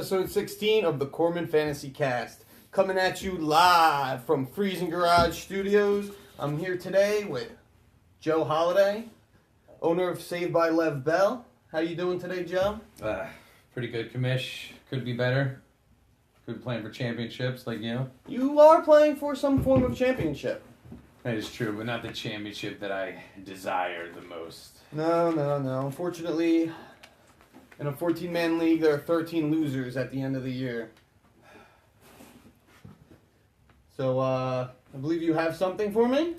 episode 16 of the Corman Fantasy Cast. Coming at you live from Freezing Garage Studios. I'm here today with Joe Holliday, owner of Saved by Lev Bell. How you doing today, Joe? Pretty good, Commish. Could be better. Could be playing for championships like you. You are playing for some form of championship. That is true, but not the championship that I desire the most. No. Unfortunately, in a 14-man league, there are 13 losers at the end of the year. So, I believe you have something for me?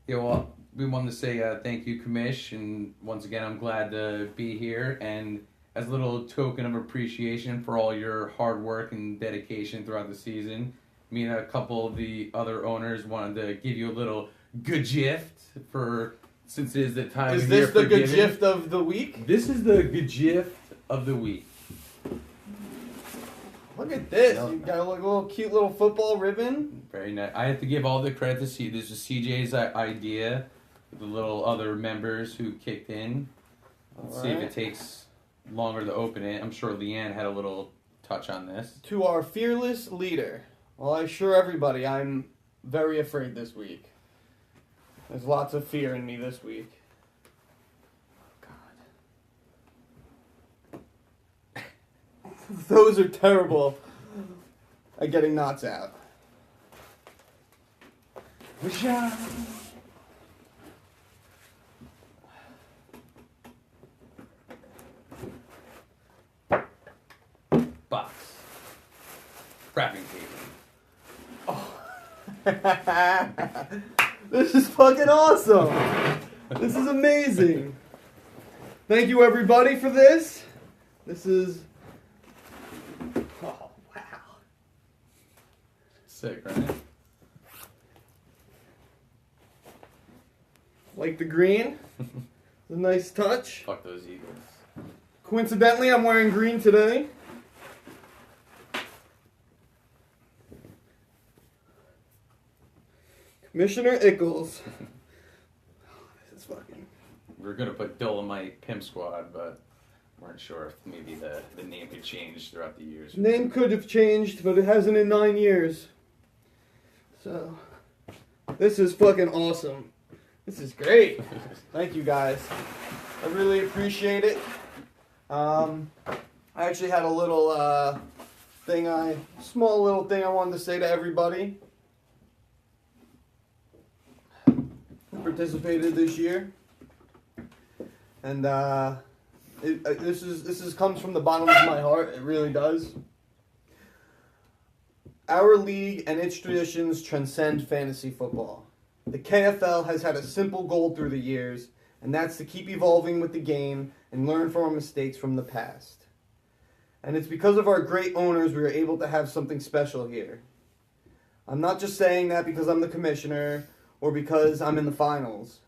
Yeah, well, we wanted to say thank you, Commish, and once again, I'm glad to be here. And as a little token of appreciation for all your hard work and dedication throughout the season, me and a couple of the other owners wanted to give you a little good gift for, since it is the time Is of year this the for good giving. gift of the week? This is the good gift of the week. Look at this. No. You got a little cute little football ribbon. Very nice. I have to give all the credit to C. This is CJ's idea. The little other members who kicked in. Let's see if it takes longer to open it. I'm sure Leanne had a little touch on this. To our fearless leader. Well, I assure everybody I'm very afraid this week. There's lots of fear in me this week. God. Those are terrible at getting knots out. Box. Wrapping paper. This is fucking awesome. This is amazing. Thank you, everybody, for this. This is... Oh, wow. Sick, right? Like the green. It's a nice touch. Fuck those Eagles. Coincidentally, I'm wearing green today. Commissioner Ickles. This is fucking... We were gonna put Dolomite Pimp Squad, but weren't sure if maybe the name could change throughout the years. Name could have changed, but it hasn't in 9 years. So, this is fucking awesome. This is great. Thank you, guys. I really appreciate it. I actually had a little small little thing I wanted to say to everybody who participated this year, and this comes from the bottom of my heart. It really does. Our league and its traditions transcend fantasy football. The KFL has had a simple goal through the years, and that's to keep evolving with the game and learn from our mistakes from the past. And it's because of our great owners we are able to have something special here. I'm not just saying that because I'm the commissioner or because I'm in the finals.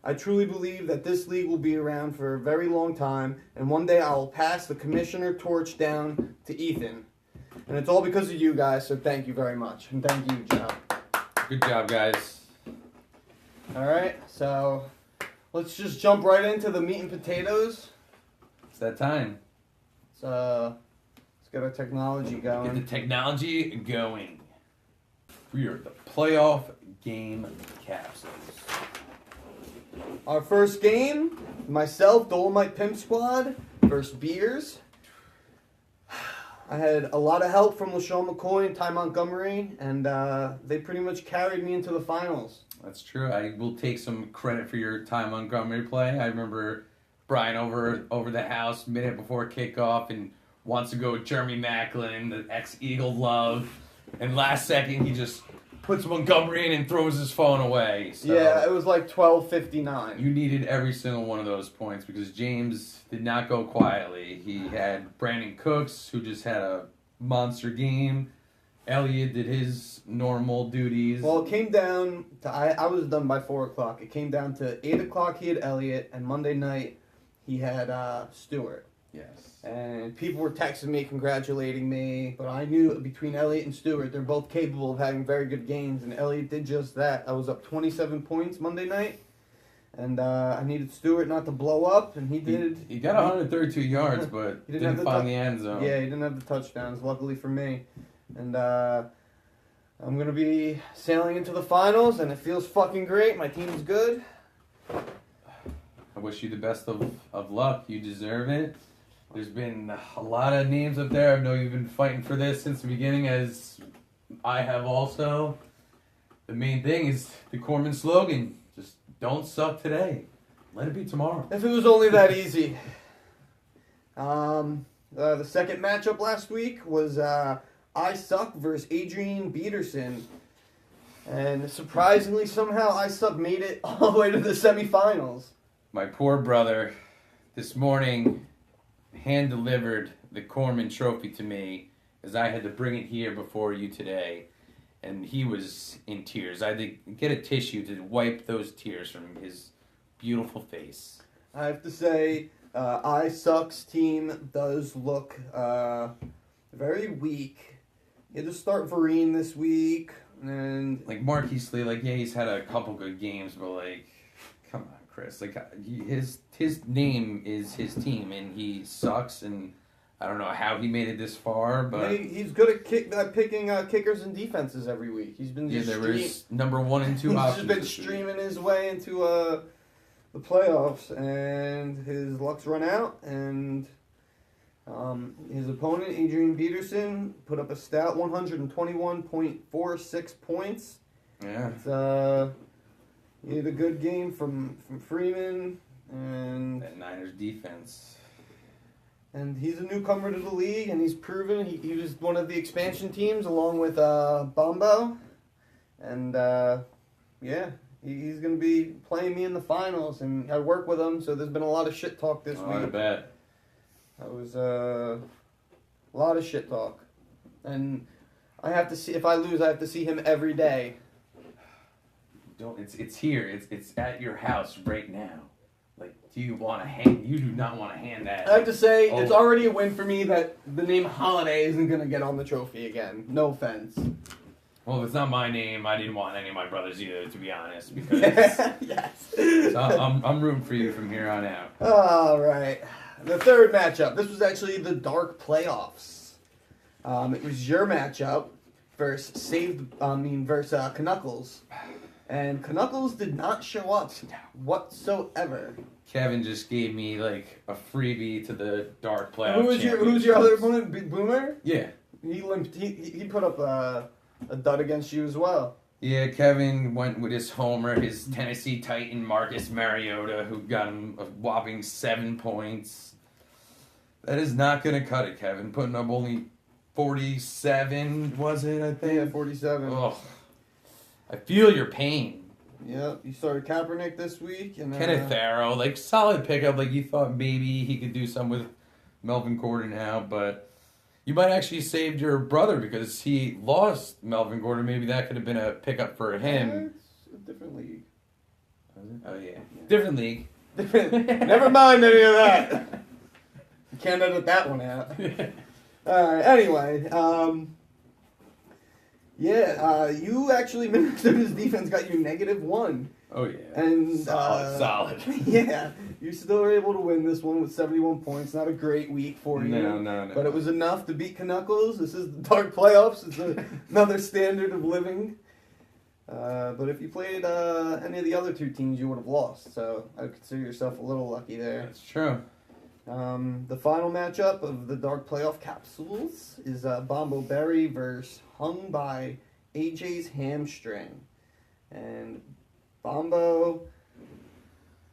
I truly believe that this league will be around for a very long time, and one day I will pass the commissioner torch down to Ethan. And it's all because of you guys, so thank you very much. And thank you, Joe. Good job, guys. Alright, so let's just jump right into the meat and potatoes. It's that time. Let's get our technology going. Get the technology going. We are the playoff game capsules. Our first game, myself, Dolomite Pimp Squad versus Beers. I had a lot of help from LaShawn McCoy and Ty Montgomery, and they pretty much carried me into the finals. That's true. I will take some credit for your Ty Montgomery play. I remember Brian over the house minute before kickoff and wants to go with Jeremy Macklin, the ex-Eagle love, and last second he just puts Montgomery in and throws his phone away. So Yeah, it was like 12:59. you needed every single one of those points because James did not go quietly. He had Brandon Cooks, who just had a monster game. Elliott did his normal duties. Well, it came down to, I was done by 4 o'clock. It came down to 8 o'clock he had Elliott, and Monday night he had Stewart. Yes. And people were texting me, congratulating me, but I knew between Elliott and Stewart, they're both capable of having very good games, and Elliott did just that. I was up 27 points Monday night, And I needed Stewart not to blow up, and he did. He got 132 yards, but He didn't find the end zone. Yeah, he didn't have the touchdowns, luckily for me. And I'm going to be sailing into the finals, and it feels fucking great. My team's good. I wish you the best of luck. You deserve it. There's been a lot of names up there. I know you've been fighting for this since the beginning, as I have also. The main thing is the Corman slogan. Just don't suck today. Let it be tomorrow. If it was only that easy. The second matchup last week was I Suck versus Adrian Peterson. And surprisingly, somehow, I Suck made it all the way to the semifinals. My poor brother, this morning, hand-delivered the Corman trophy to me, as I had to bring it here before you today. And he was in tears. I had to get a tissue to wipe those tears from his beautiful face. I have to say, I Suck's team does look very weak. He had to start Vereen this week, and Like Marquise Lee, like, yeah, he's had a couple good games, but like, come on, Chris. Like, his name is his team, and he sucks. And I don't know how he made it this far, but he's good at picking kickers and defenses every week. He's been there was number 1 and 2 he's options. just been streaming his way into the playoffs, and his luck's run out, and his opponent, Adrian Peterson, put up a stout 121.46 points. Yeah. He had a good game from Freeman, and That Niners defense. And he's a newcomer to the league, and he's proven he was one of the expansion teams along with Bombo. And, he's going to be playing me in the finals, and I work with him, so there's been a lot of shit talk this week. I bet. That was a lot of shit talk. And I have to see, if I lose, I have to see him every day. It's here. It's at your house right now. Like, do you want to hand? You do not want to hand that. I have to say, it's already a win for me that the name Holiday isn't going to get on the trophy again. No offense. Well, if it's not my name, I didn't want any of my brothers either, to be honest. Because yes. So I'm rooting for you from here on out. All right. The third matchup. This was actually the dark playoffs. It was your matchup versus Knuckles. And Knuckles did not show up whatsoever. Kevin just gave me like a freebie to the dark playoff. Who's your other opponent? Big Boomer? Yeah. He limped. He put up a dud against you as well. Yeah, Kevin went with his homer, his Tennessee Titan Marcus Mariota, who got him a whopping 7 points. That is not going to cut it, Kevin. Putting up only 47, was it, I think? Yeah, 47. Ugh. I feel your pain. Yeah, you started Kaepernick this week. And Kenneth Farrow, like, solid pickup. Like, you thought maybe he could do something with Melvin Gordon now, but you might actually saved your brother because he lost Melvin Gordon. Maybe that could have been a pickup for him. It's a different league. Oh, yeah. Different league. Never mind any of that. You can't edit that one out. Alright, anyway. You actually, Minnesota's defense got you -1. Oh, yeah. And solid. Yeah. You still were able to win this one with 71 points. Not a great week for you. No. But it was enough to beat Knuckles. This is the dark playoffs. It's another standard of living. But if you played any of the other two teams, you would have lost. So I would consider yourself a little lucky there. That's true. The final matchup of the Dark Playoff Capsules is Bombo Berry versus Hung by AJ's Hamstring. And Bombo,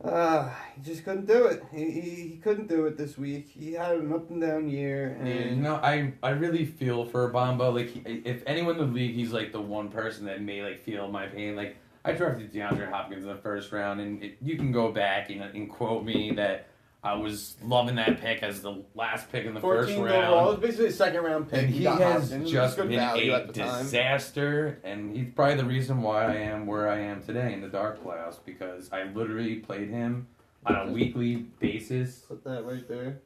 he just couldn't do it. He couldn't do it this week. He had an up and down year. And I really feel for Bombo. Like, if anyone in the league, he's like the one person that may like feel my pain. Like, I drafted DeAndre Hopkins in the first round, and you can go back and quote me that I was loving that pick as the last pick in the first round. Overall. It was basically a second round pick. And he has just been a a disaster, and he's probably the reason why I am where I am today in the dark playoffs, because I literally played him on a weekly basis. Put that right there.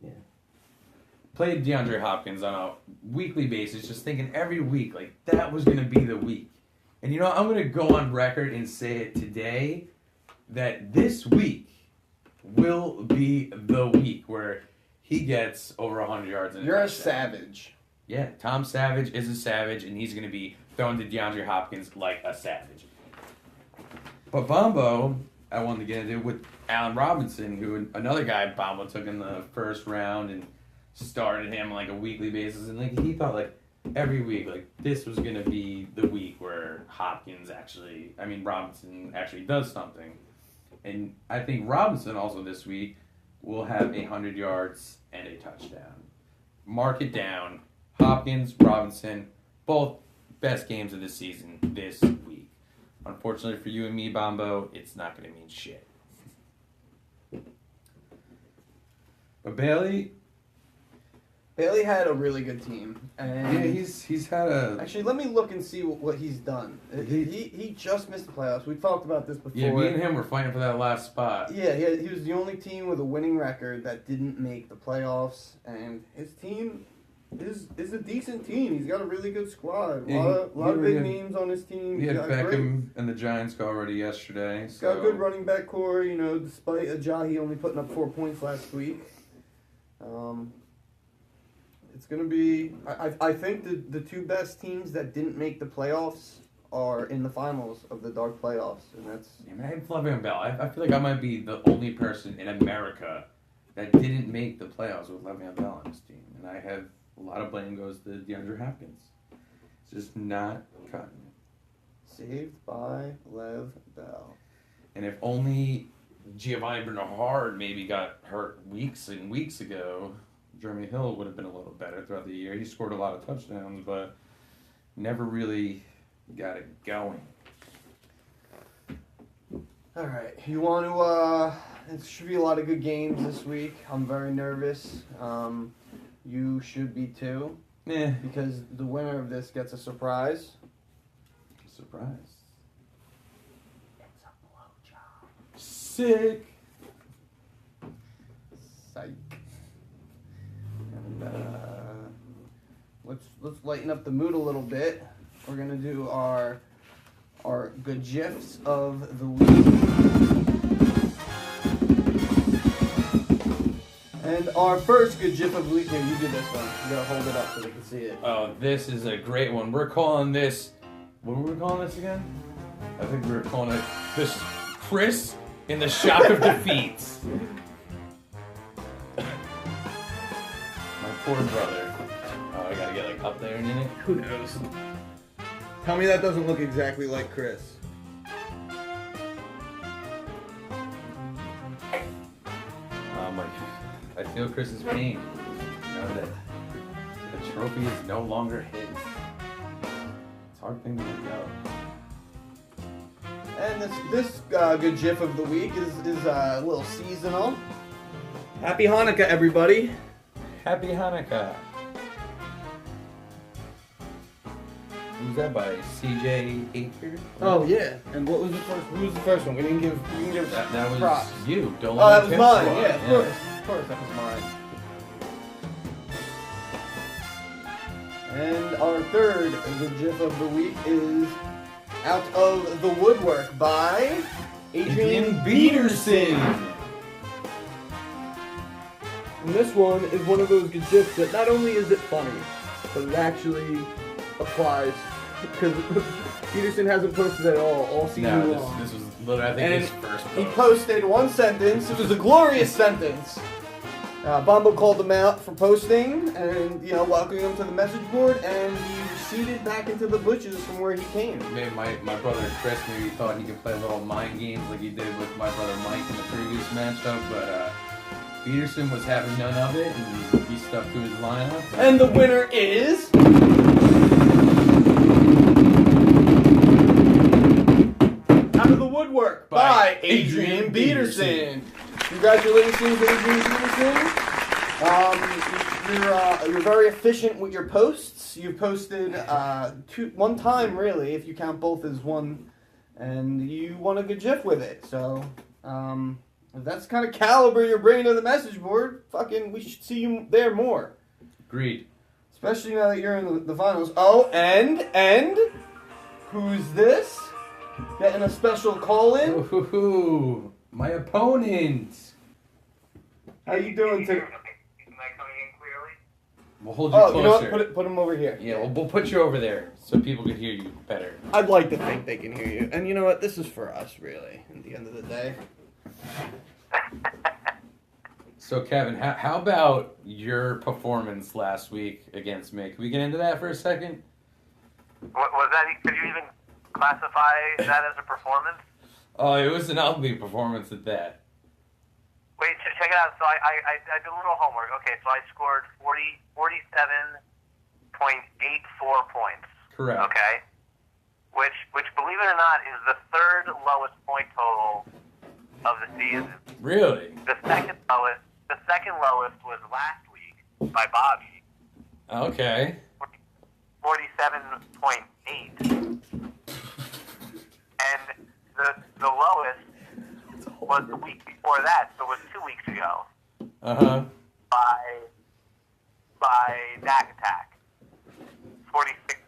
Yeah. Played DeAndre Hopkins on a weekly basis, just thinking every week, like, that was going to be the week. And, I'm going to go on record and say it today. that this week will be the week where he gets over 100 yards in a You're a touchdown. savage. Yeah, Tom Savage is a savage, and he's going to be throwing to DeAndre Hopkins like a savage. But Bombo, I wanted to get into with Allen Robinson, who another guy Bombo took in the first round and started him on like a weekly basis, and like he thought like every week like this was going to be the week where Robinson actually does something. And I think Robinson also this week will have 100 yards and a touchdown. Mark it down. Hopkins, Robinson, both best games of the season this week. Unfortunately for you and me, Bombo, it's not going to mean shit. But Bailey had a really good team. And yeah, he's had a... Actually, let me look and see what he's done. He just missed the playoffs. We talked about this before. Yeah, me and him were fighting for that last spot. Yeah, he was the only team with a winning record that didn't make the playoffs, and his team is a decent team. He's got a really good squad. A lot of big names on his team. He had Beckham and the Giants go already yesterday. He's got a good running back core, despite Ajayi only putting up 4 points last week. It's going to be... I think the two best teams that didn't make the playoffs are in the finals of the dark playoffs, and that's... Yeah, man, I have Le'Veon Bell. I feel like I might be the only person in America that didn't make the playoffs with Le'Veon Bell on his team. And I have a lot of blame goes to DeAndre Hopkins. It's just not cutting it. Saved by Lev Bell. And if only Giovanni Bernard maybe got hurt weeks and weeks ago, Jeremy Hill would have been a little better throughout the year. He scored a lot of touchdowns, but never really got it going. All right. You want to... it should be a lot of good games this week. I'm very nervous. You should be too. Yeah. Because the winner of this gets a surprise. Surprise. It's a blowjob. Sick. Psych. And let's lighten up the mood a little bit. We're gonna do our good gifs of the week. And our first good gif of the week. Here, you do this one. You gotta hold it up so they can see it. Oh, this is a great one. We're calling this... What were we calling this again? I think we were calling it this Chris in the Shock of Defeat. My poor brother. Oh, I gotta get like up there and in it. Who knows? Tell me that doesn't look exactly like Chris. I feel Chris's pain. You know that the trophy is no longer his. It's a hard thing to let go. And this good gif of the week is a little seasonal. Happy Hanukkah, everybody! Happy Hanukkah. Who's that by? CJ Aker? Oh yeah. And what was the first? Who was the first one? We can give That was props. you. Don't Oh, that let was him mine. squad. Yeah, of course, that was mine. And our third good gif of the week is Out of the Woodwork by Adrian Peterson. And this one is one of those good gifs that not only is it funny, but it actually applies. Because Peterson hasn't posted at all season long. This was literally, I think, And his first post. he posted one sentence. It was a glorious sentence. Bombo called him out for posting and, welcoming him to the message board, and he receded back into the bushes from where he came. Maybe my brother Chris maybe thought he could play little mind games like he did with my brother Mike in the previous matchup, but Peterson was having none of it, and he stuck to his lineup. And the winner is... Out of the Woodwork by Adrian Peterson. Congratulations, Adrian Peterson. You're very efficient with your posts. You've posted one time, really, if you count both as one, and you won a good gif with it. So, if that's the kind of caliber you're bringing to the message board, we should see you there more. Agreed. Especially now that you're in the finals. Oh, and who's this? Getting a special call in. Ooh, my opponent. How you doing today? Am I coming in clearly? We'll hold you Oh, closer. you know what? Put him over here. Yeah, we'll put you over there so people can hear you better. I'd like to think they can hear you. And you know what? This is for us, really, at the end of the day. So, Kevin, how about your performance last week against me? Can we get into that for a second? Was that? Could you even classify that as a performance? Oh, it was an ugly performance at that. Wait, check it out. So I did a little homework. Okay, so I scored 47.84 points. Correct. Okay, which believe it or not is the third lowest point total of the season. Really? The second lowest was last week by Bobby. Okay. 47.8. And the lowest was the week before that, so it was 2 weeks ago. Uh-huh. By Dak Attack. 46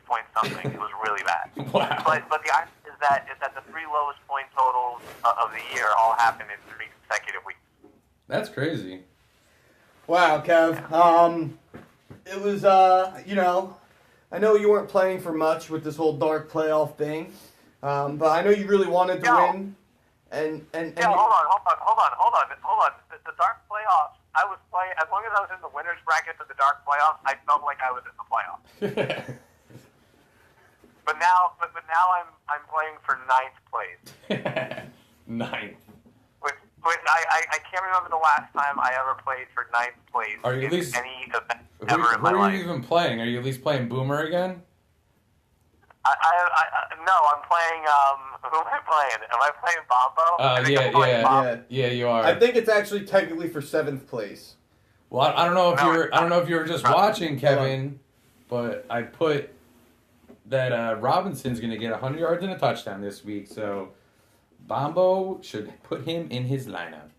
point something. It was really bad. Wow. But the irony is that the three lowest point totals of the year all happened in 3 consecutive weeks. That's crazy. Wow, Kev. It was, you know, I know you weren't playing for much with this whole dark playoff thing, but I know you really wanted to win. And Yeah, hold on. The dark playoffs, I was playing, as long as I was in the winner's bracket for the dark playoffs, I felt like I was in the playoffs. But now I'm playing for 9th place. Ninth. Which I can't remember the last time I ever played for 9th place Are you in at least, any event who ever in my are life. you even playing? Are you at least playing Boomer again? No, I'm playing, who am I playing? Am I playing Bombo? I think I'm playing Bombo. Yeah, you are. I think it's actually technically for 7th place. Well, I don't know if you were just watching, Hold Kevin, but I put that Robinson's going to get 100 yards and a touchdown this week, so Bombo should put him in his lineup.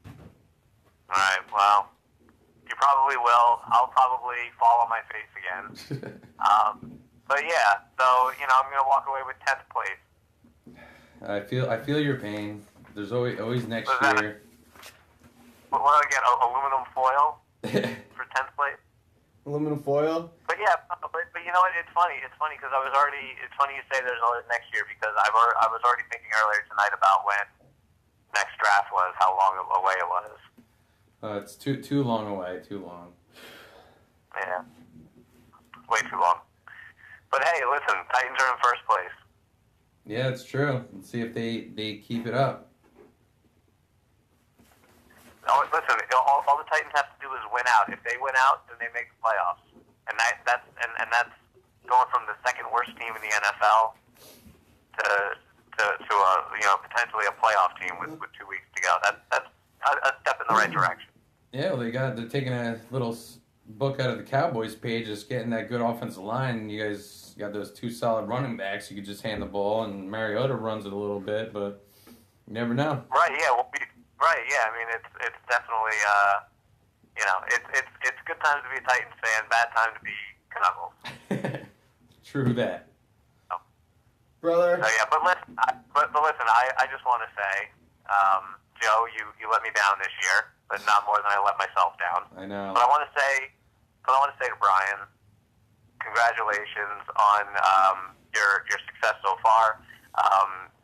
All right, well, you probably will. I'll probably fall on my face again. But yeah, so, you know, I'm going to walk away with 10th place. I feel your pain. There's always next year. What do I get? Aluminum foil for 10th place? Aluminum foil? But yeah, but you know what? It's funny. It's funny because it's funny you say there's always next year because I was already thinking earlier tonight about when next draft was, how long away it was. It's too long away. Too long. Yeah. Way too long. But hey, listen, Titans are in first place. Yeah, it's true. Let's see if they keep it up. Oh, listen, all the Titans have to do is win out. If they win out, then they make the playoffs, and that's going from the second worst team in the NFL to potentially a playoff team with 2 weeks to go. That's a step in the right direction. Yeah, well, they're taking a little book out of the Cowboys page, just getting that good offensive line. You guys got those 2 solid running backs. You could just hand the ball, and Mariota runs it a little bit, but you never know. Right? Yeah. Right. Yeah. I mean, it's definitely it's good times to be a Titans fan, bad time to be Cowboys. True that. Brother. So yeah, but listen, I just want to say, Joe, you let me down this year, but not more than I let myself down. I know. But I want to say to Brian, congratulations on your success so far.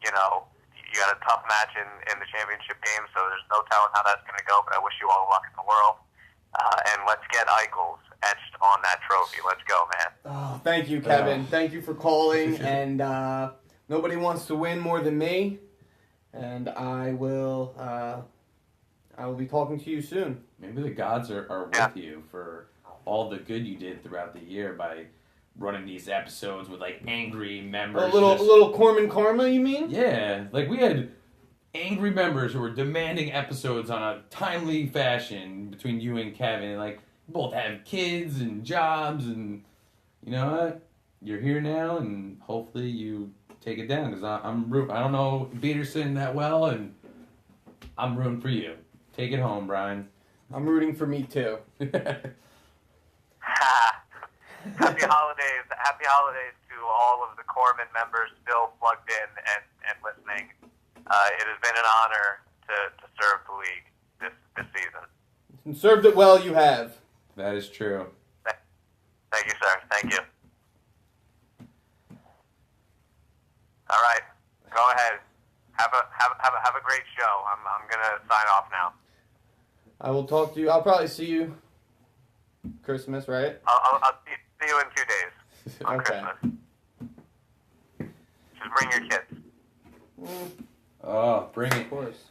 You know, you got a tough match in the championship game, so there's no telling how that's going to go. But I wish you all the luck in the world. And let's get Eichels etched on that trophy. Let's go, man. Oh, thank you, Kevin. Thank you for calling. And nobody wants to win more than me. And I will be talking to you soon. Maybe the gods are with you for all the good you did throughout the year by running these episodes with like angry members. A little Corman karma, you mean? Yeah, like we had angry members who were demanding episodes on a timely fashion between you and Kevin. Like, both have kids and jobs, and you know what? You're here now, and hopefully you take it down, because I'm rooting. I don't know Peterson that well, and I'm rooting for you. Take it home, Brian. I'm rooting for me too. But Happy holidays to all of the Corman members still plugged in and listening. It has been an honor to serve the league this season. And served it well, you have. That is true. Thank you, sir. Thank you. All right, go ahead. Have a great show. I'm gonna sign off now. I will talk to you. I'll probably see you Christmas, right? I'll see you in 2 days on Okay. Christmas. Just bring your kids. Oh, bring it. Of course.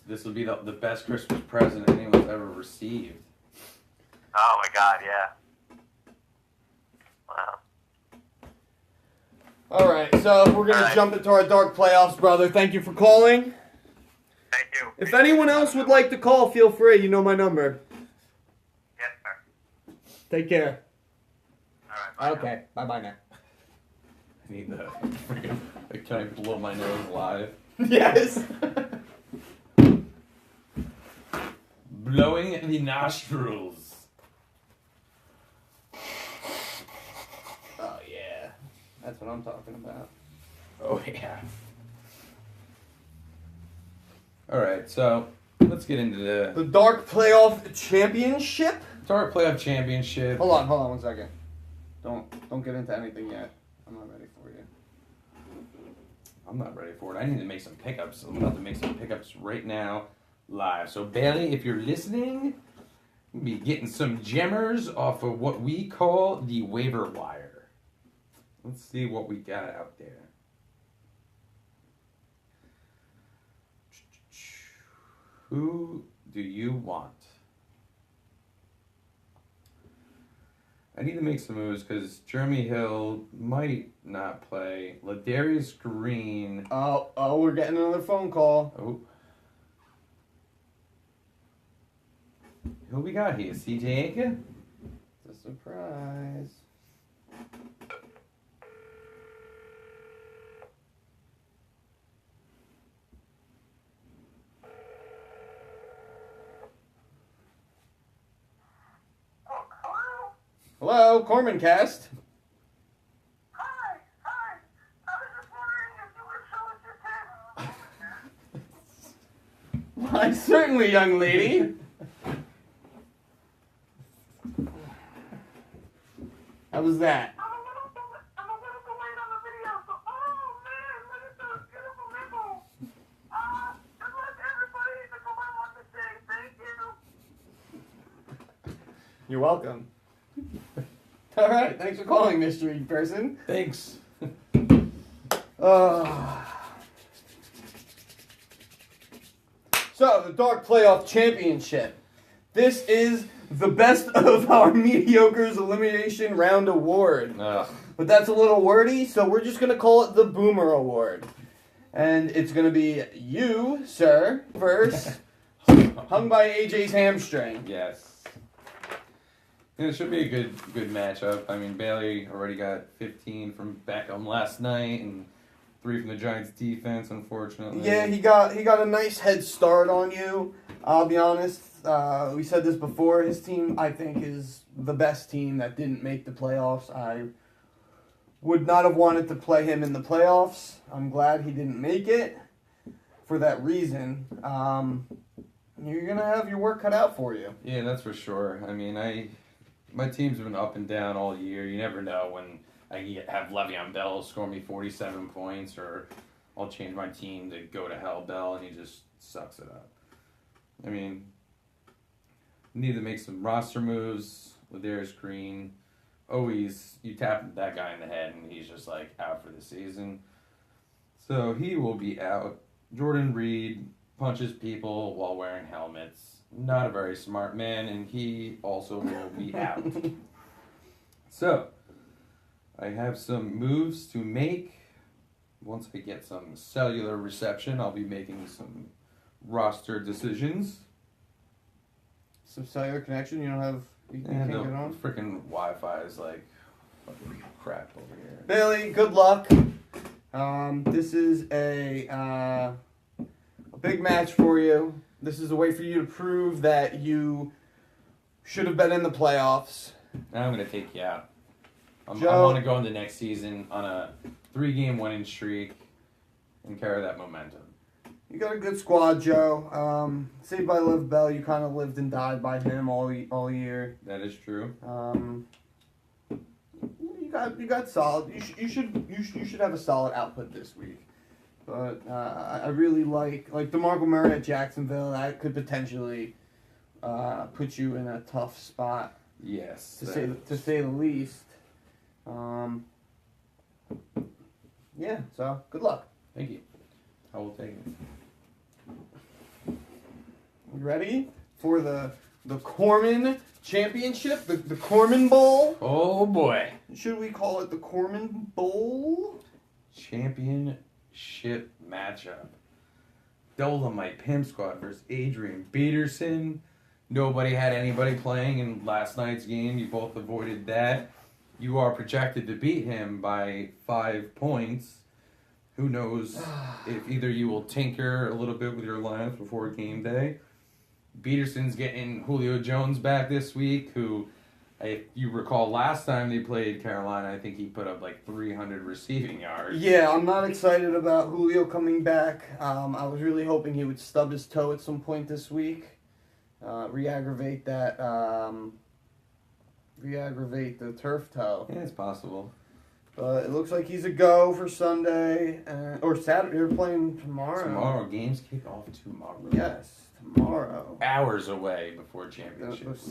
This will be the best Christmas present anyone's ever received. Oh my God, yeah. Wow. All right, so we're going to jump into our dark playoffs, brother. Thank you for calling. Thank you. If anyone else would like to call, feel free. You know my number. Yes, sir. Take care. All right. Okay, bye-bye now. I need the freaking. Can I blow my nose live? Yes. Blowing the nostrils. Oh, yeah. That's what I'm talking about. Oh, yeah. Alright, so let's get into The Dark Playoff Championship? Dark Playoff Championship. Hold on 1 second. Don't get into anything yet. I'm not ready for you. I'm not ready for it. I need to make some pickups. I'm about to make some pickups right now, live. So, Bailey, if you're listening, we'll be getting some gemmers off of what we call the waiver wire. Let's see what we got out there. Who do you want? I need to make some moves because Jeremy Hill might not play. Ladarius Green. Oh, we're getting another phone call. Oh. Who we got here? CJ Aiken? It's a surprise. Hello, Corman Cast. Hi. I was just wondering if you would show us your table. Why, certainly, young lady. How was that? I'm a little delayed on the video, so man, look at those beautiful nipples. Just like everybody, that's all I want to say. Thank you. You're welcome. All right, thanks for calling, mystery person. Thanks. So, the Dark Playoff Championship. This is the best of our mediocres elimination round award. Ugh. But that's a little wordy, so we're just going to call it the Boomer Award. And it's going to be you, sir, versus hung by AJ's hamstring. Yes. And it should be a good matchup. I mean, Bailey already got 15 from Beckham last night and 3 from the Giants defense, unfortunately. Yeah, he got a nice head start on you. I'll be honest. We said this before. His team, I think, is the best team that didn't make the playoffs. I would not have wanted to play him in the playoffs. I'm glad he didn't make it for that reason. You're going to have your work cut out for you. Yeah, that's for sure. I mean, my team's been up and down all year. You never know when I have Le'Veon Bell score me 47 points, or I'll change my team to go to hell Bell, and he just sucks it up. I mean, need to make some roster moves with Ladarius Green. Always, you tap that guy in the head, and he's just like out for the season. So he will be out. Jordan Reed punches people while wearing helmets. Not a very smart man, and he also will be out. So, I have some moves to make. Once I get some cellular reception, I'll be making some roster decisions. Some cellular connection? You don't have... You And can't the get on? freaking Wi-Fi is like fucking crap over here. Bailey, good luck. This is a big match for you. This is a way for you to prove that you should have been in the playoffs. Now I'm going to take you out. I Joe, want to go into next season on a 3-game winning streak and carry that momentum. you got a good squad, Joe. Saved by Lev Bell, you kind of lived and died by him all year. That is true. You got solid. You should have a solid output this week. But I really like DeMarco Murray at Jacksonville. That could potentially put you in a tough spot. Yes. To say the least. Yeah. So good luck. Thank you. I will take it. You ready for the Corman Championship? The Corman Bowl? Oh boy. Should we call it the Corman Bowl? Championship matchup. Dolomite Pimp Squad versus Adrian Peterson. Nobody had anybody playing in last night's game. You both avoided that. You are projected to beat him by 5 points. Who knows if either you will tinker a little bit with your lineups before game day. Peterson's getting Julio Jones back this week, who, if you recall last time they played Carolina, I think he put up like 300 receiving yards. Yeah, I'm not excited about Julio coming back. I was really hoping he would stub his toe at some point this week. Re-aggravate the turf toe. Yeah, it's possible. But it looks like he's a go for Sunday or Saturday. They're playing tomorrow. Tomorrow. Games kick off tomorrow. Yes, tomorrow. Hours away before championship. Those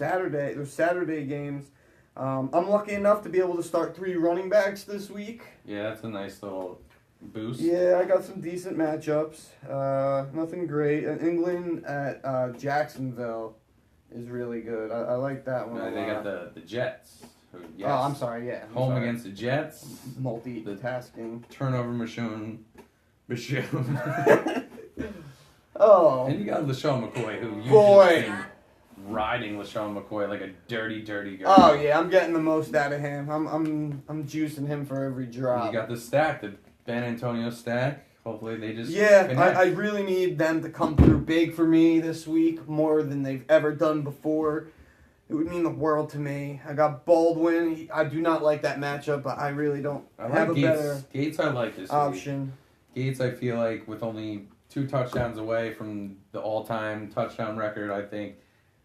Saturday games. I'm lucky enough to be able to start 3 running backs this week. Yeah, that's a nice little boost. Yeah, I got some decent matchups. Nothing great. And England at Jacksonville is really good. I like that one. They got the Jets. Who, yes, Oh, I'm sorry. Yeah, home against the Jets. Multitasking. Turnover machine. Oh. And you got LaShawn McCoy, who Boy. been riding LaShawn McCoy like a dirty guy. Oh yeah, I'm getting the most out of him. I'm juicing him for every drop. You got the stack, the Ben Antonio stack. Hopefully they just I really need them to come through big for me this week, more than they've ever done before. It would mean the world to me. I got Baldwin. I do not like that matchup, but I really don't have a Gates. better Gates I like this option. week. Gates I feel like with only 2 touchdowns away from the all-time touchdown record, I think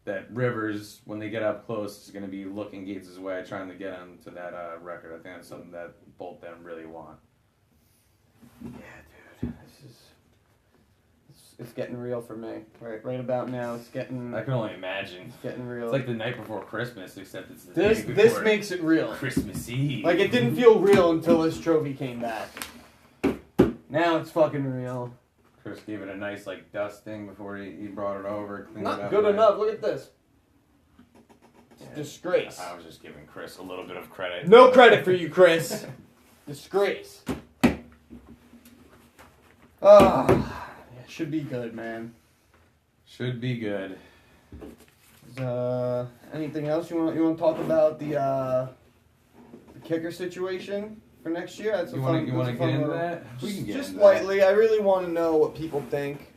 that Rivers, when they get up close, is going to be looking Gates' way, trying to get him to that record. I think that's something that both them really want. Yeah, dude. It's getting real for me. Right about now, it's getting. I can only imagine. It's getting real. It's like the night before Christmas, except it's the This day before makes it real. Christmas Eve. Like, it didn't feel real until this trophy came back. Now it's fucking real. Chris gave it a nice dusting before he brought it over. Cleaned it Not up good nice. enough. Look at this. Yeah. Disgrace. I was just giving Chris a little bit of credit. No credit for you, Chris. Disgrace. Should be good, man. Should be good. Anything else you want to talk about the kicker situation for next year? That's You want to get into that? We can get Just into lightly. I really want to know what people think.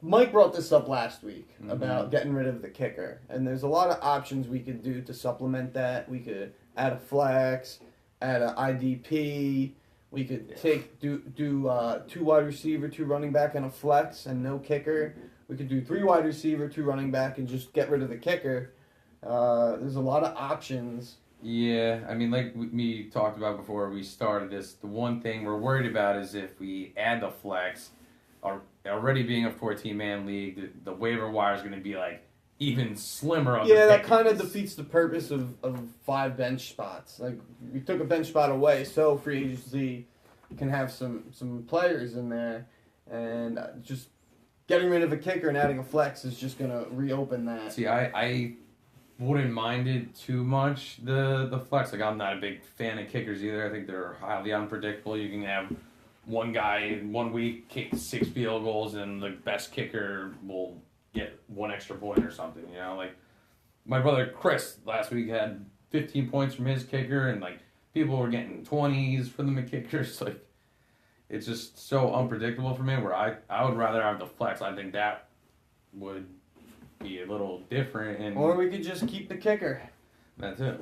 Mike brought this up last week about getting rid of the kicker, and there's a lot of options we could do to supplement that. We could add a flex, add an IDP. We could do 2 wide receiver, 2 running back, and a flex, and no kicker. We could do 3 wide receiver, 2 running back, and just get rid of the kicker. There's a lot of options. Yeah, I mean, like we talked about before we started this, the one thing we're worried about is if we add the flex, already being a 14-man league, the waiver wire is going to be even slimmer on Yeah, the that kind of pickings. defeats the purpose of 5 bench spots. Like, we took a bench spot away, so free agency can have some players in there, and just getting rid of a kicker and adding a flex is just going to reopen that. See, I wouldn't mind it too much, the flex. I'm not a big fan of kickers either. I think they're highly unpredictable. You can have one guy in 1 week kick 6 field goals, and the best kicker will get 1 extra point or something, my brother Chris last week had 15 points from his kicker, and people were getting 20s from the kickers. It's just so unpredictable for me, where I would rather have the flex. I think that would be a little different. And Or we could just keep the kicker. that's it.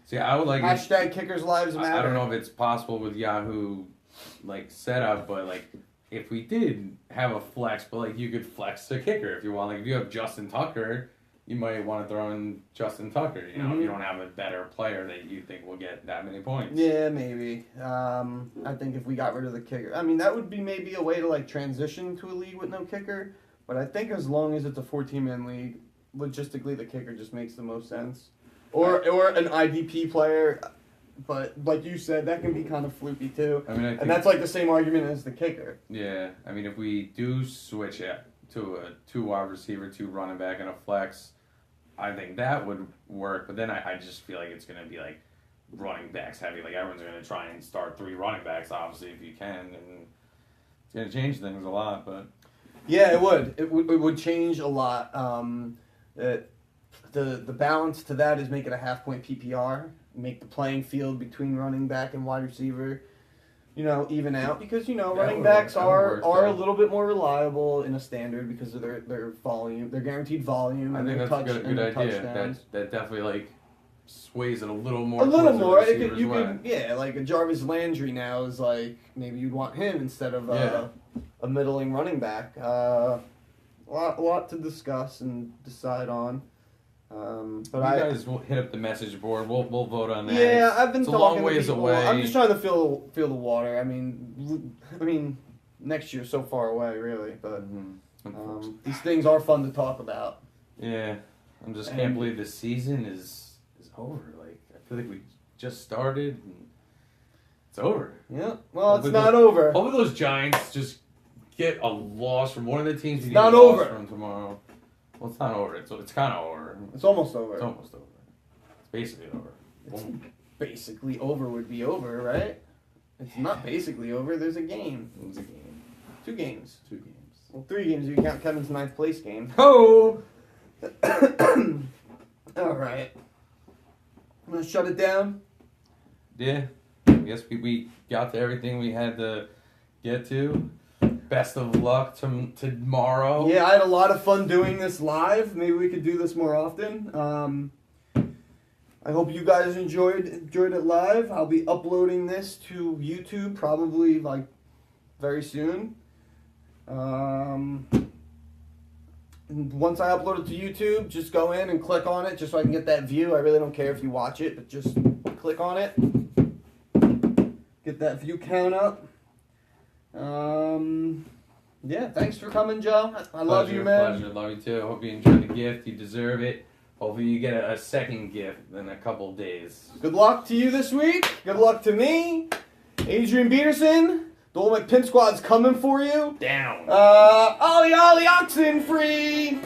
See, I would like Hashtag kickers lives matter. I don't know if it's possible with Yahoo like setup, but like if we did have a flex, but like you could flex the kicker if you want. Like if you have Justin Tucker, you might want to throw in Justin Tucker. You know, if you don't have a better player that you think will get that many points. Yeah, maybe. I think if we got rid of the kicker, I mean that would be maybe a way to like transition to a league with no kicker. But I think as long as it's a 14-man league, logistically the kicker just makes the most sense. Or an IDP player, but like you said, that can be kind of fluky too. I mean, I think, and that's like the same argument as the kicker. Yeah, I mean, if we do switch it to a 2 wide receiver, 2 running back, and a flex, I think that would work. But then I just feel like it's going to be like running backs heavy. Like everyone's going to try and start 3 running backs, obviously, if you can, and it's going to change things a lot. But yeah, it would. It would change a lot. The balance to that is make it a half-point PPR, make the playing field between running back and wide receiver, even out because running backs are a little bit more reliable in a standard because of their volume, their guaranteed volume. I and think their that's touch a good idea. Touchdowns. That definitely like sways it a little more. A little towards the more. receiver's You way. could, yeah, like a Jarvis Landry now is like maybe you'd want him instead of a middling running back. A lot to discuss and decide on. But you guys will hit up the message board. We'll vote on that. Yeah, I've been it's talking a long to ways people. away. I'm just trying to feel the water. I mean, next year's so far away, really. But these things are fun to talk about. Yeah, I just can't believe the season is over. Like I feel like we just started and it's over. Yeah, well, it's not over. Hopefully those Giants just get a loss from one of the teams. It's not over from tomorrow. Well, it's not over. It's kind of over. It's almost over. It's almost over. It's basically over. It's basically over would be over, right? It's not basically over. There's a game. It's a game. 2 games. 2 games. Well, 3 games if you count Kevin's 9th place game. Oh! All right. I'm going to shut it down. Yeah. I guess we got to everything we had to get to. Best of luck tomorrow. Yeah, I had a lot of fun doing this live. Maybe we could do this more often. I hope you guys enjoyed it live. I'll be uploading this to YouTube probably like very soon. Once I upload it to YouTube, just go in and click on it just so I can get that view. I really don't care if you watch it, but just click on it. Get that view count up. Yeah, thanks for coming, Joe. I love you, man. Pleasure, love you too. I hope you enjoyed the gift. You deserve it. Hopefully you get a second gift in a couple days. Good luck to you this week. Good luck to me. Adrian Peterson. The old McPimp Squad's coming for you. Down. Ollie oxen free.